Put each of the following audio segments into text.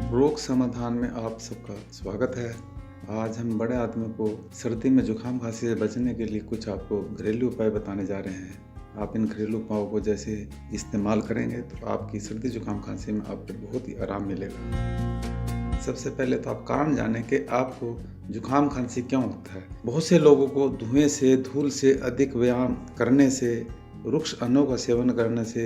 रोग समाधान में आप सबका स्वागत है। आज हम बड़े आदमियों को सर्दी में जुकाम खांसी से बचने के लिए कुछ आपको घरेलू उपाय बताने जा रहे हैं। आप इन घरेलू उपायों को जैसे इस्तेमाल करेंगे तो आपकी सर्दी जुकाम खांसी में आपको बहुत ही आराम मिलेगा। सबसे पहले तो आप कारण जानें कि आपको जुकाम खांसी क्यों होता है। बहुत से लोगों को धुएं से, धूल से, अधिक व्यायाम करने से, रुक्ष अन्नों का सेवन करने से,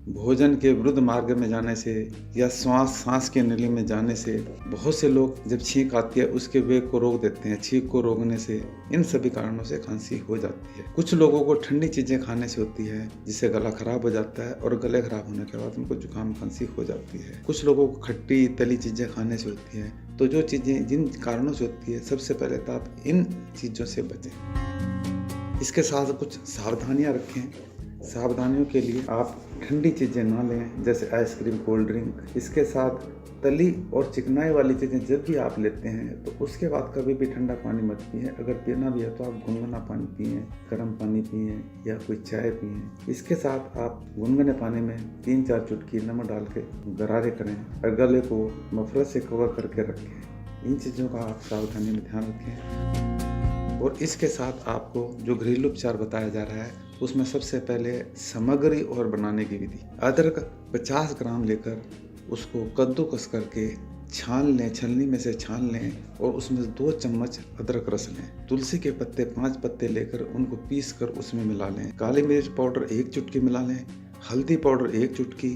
भोजन के विरुद्ध मार्ग में जाने से या सांस की नली में जाने से बहुत से लोग जब छींक आती है उसके वेग को रोक देते हैं। छींक को रोकने से इन सभी कारणों से खांसी हो जाती है। कुछ लोगों को ठंडी चीजें खाने से होती है जिससे गला खराब हो जाता है और गले खराब होने के बाद उनको जुकाम खांसी हो जाती है। कुछ लोगों को खट्टी तली चीजें खाने से होती है। तो जो चीजें जिन कारणों से होती है सबसे पहले तो आप इन चीजों से बचें। इसके साथ कुछ सावधानियां रखें। सावधानियों के लिए आप ठंडी चीज़ें ना लें जैसे आइसक्रीम, कोल्ड ड्रिंक। इसके साथ तली और चिकनाई वाली चीज़ें जब भी आप लेते हैं तो उसके बाद कभी भी ठंडा पानी मत पिएं। अगर पीना भी है तो आप गुनगुना पानी पिएं, गर्म पानी पिएं या कोई चाय पिएं। इसके साथ आप गुनगुने पानी में 3-4 चुटकी नमक डाल के गरारे करें और गले को मफलर से कवर करके रखें। इन चीज़ों का आप सावधानी में ध्यान रखें। और इसके साथ आपको जो घरेलू उपचार बताया जा रहा है उसमें सबसे पहले सामग्री और बनाने की विधि। अदरक 50 ग्राम लेकर उसको कद्दूकस करके छान लें, छलनी में से छान लें और उसमें 2 चम्मच अदरक रस लें। तुलसी के पत्ते 5 पत्ते लेकर उनको पीस कर उसमें मिला लें। काली मिर्च पाउडर 1 चुटकी मिला लें। हल्दी पाउडर 1 चुटकी,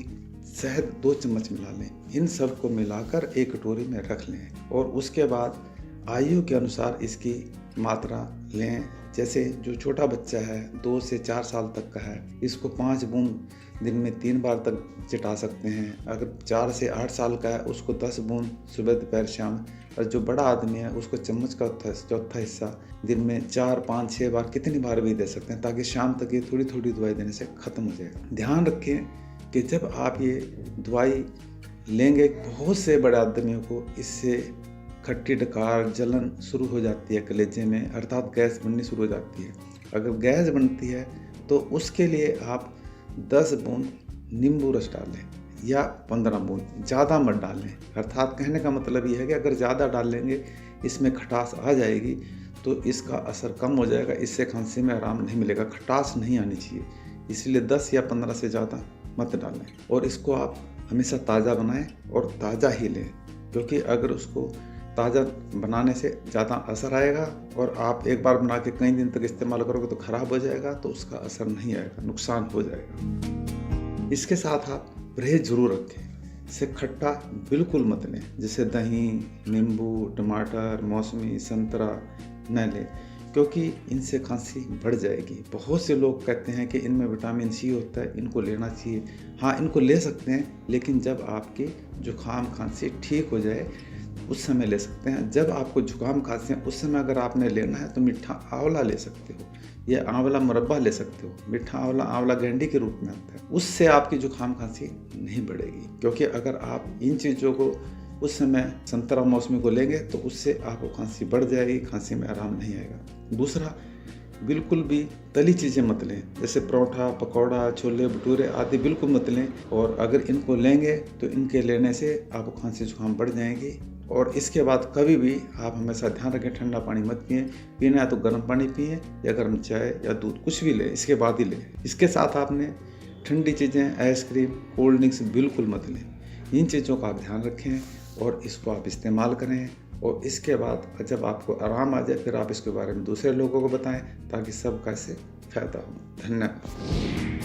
शहद 2 चम्मच मिला लें। इन सब को मिलाकर एक कटोरी में रख लें और उसके बाद आयु के अनुसार इसकी मात्रा लें। जैसे जो छोटा बच्चा है 2 से 4 साल तक का है, इसको 5 बूंद दिन में 3 बार तक चटा सकते हैं। अगर 4 से 8 साल का है उसको 10 बूंद सुबह, दोपहर, शाम। और जो बड़ा आदमी है उसको चम्मच का चौथा हिस्सा दिन में 4, 5, 6 बार कितनी बार भी दे सकते हैं ताकि शाम तक ये थोड़ी थोड़ी दवाई देने से ख़त्म हो जाएगा। ध्यान रखें कि जब आप ये दवाई लेंगे बहुत से बड़े आदमियों को इससे खट्टी डकार, जलन शुरू हो जाती है कलेजे में, अर्थात गैस बननी शुरू हो जाती है। अगर गैस बनती है तो उसके लिए आप 10 बूंद नींबू रस डालें या 15 बूंद, ज़्यादा मत डालें। अर्थात कहने का मतलब ये है कि अगर ज़्यादा डालेंगे इसमें खटास आ जाएगी तो इसका असर कम हो जाएगा, इससे खांसी में आराम नहीं मिलेगा। खटास नहीं आनी चाहिए, इसलिए 10 या 15 से ज़्यादा मत डालें। और इसको आप हमेशा ताज़ा बनाएं और ताज़ा ही लें, क्योंकि अगर उसको ताज़ा बनाने से ज़्यादा असर आएगा और आप एक बार बना के कई दिन तक इस्तेमाल करोगे तो ख़राब हो जाएगा, तो उसका असर नहीं आएगा, नुकसान हो जाएगा। इसके साथ आप परहेज जरूर रखें। इससे खट्टा बिल्कुल मत लें, जैसे दही, नींबू, टमाटर, मौसमी, संतरा न लें, क्योंकि इनसे खांसी बढ़ जाएगी। बहुत से लोग कहते हैं कि इनमें विटामिन सी होता है, इनको लेना चाहिए। हाँ, इनको ले सकते हैं, लेकिन जब आपकी जुकाम खांसी ठीक हो जाए उस समय ले सकते हैं। जब आपको जुकाम खांसी है उस समय अगर आपने लेना है तो मीठा आंवला ले सकते हो या आंवला मुरब्बा ले सकते हो। मीठा आंवला आंवला गेंडी के रूप में आता है, उससे आपकी जुकाम खांसी नहीं बढ़ेगी। क्योंकि अगर आप इन चीज़ों को उस समय संतरा मौसमी को लेंगे तो उससे आपको खांसी बढ़ जाएगी, खांसी में आराम नहीं आएगा। दूसरा, बिल्कुल भी तली चीज़ें मत लें, जैसे परोठा, पकौड़ा, छोले भटूरे आदि बिल्कुल मत लें। और अगर इनको लेंगे तो इनके लेने से आपको खांसी जुकाम बढ़ जाएगी। और इसके बाद कभी भी आप हमेशा ध्यान रखें, ठंडा पानी मत पिएं। पीना है तो गर्म पानी पिएं या गर्म चाय या दूध, कुछ भी लें, इसके बाद ही लें। इसके साथ आपने ठंडी चीज़ें, आइसक्रीम, कोल्ड ड्रिंक्स बिल्कुल मत लें। इन चीज़ों का आप ध्यान रखें और इसको आप इस्तेमाल करें। और इसके बाद जब आपको आराम आ जाए फिर आप इसके बारे में दूसरे लोगों को बताएं ताकि सबका इससे फ़ायदा हो। धन्यवाद।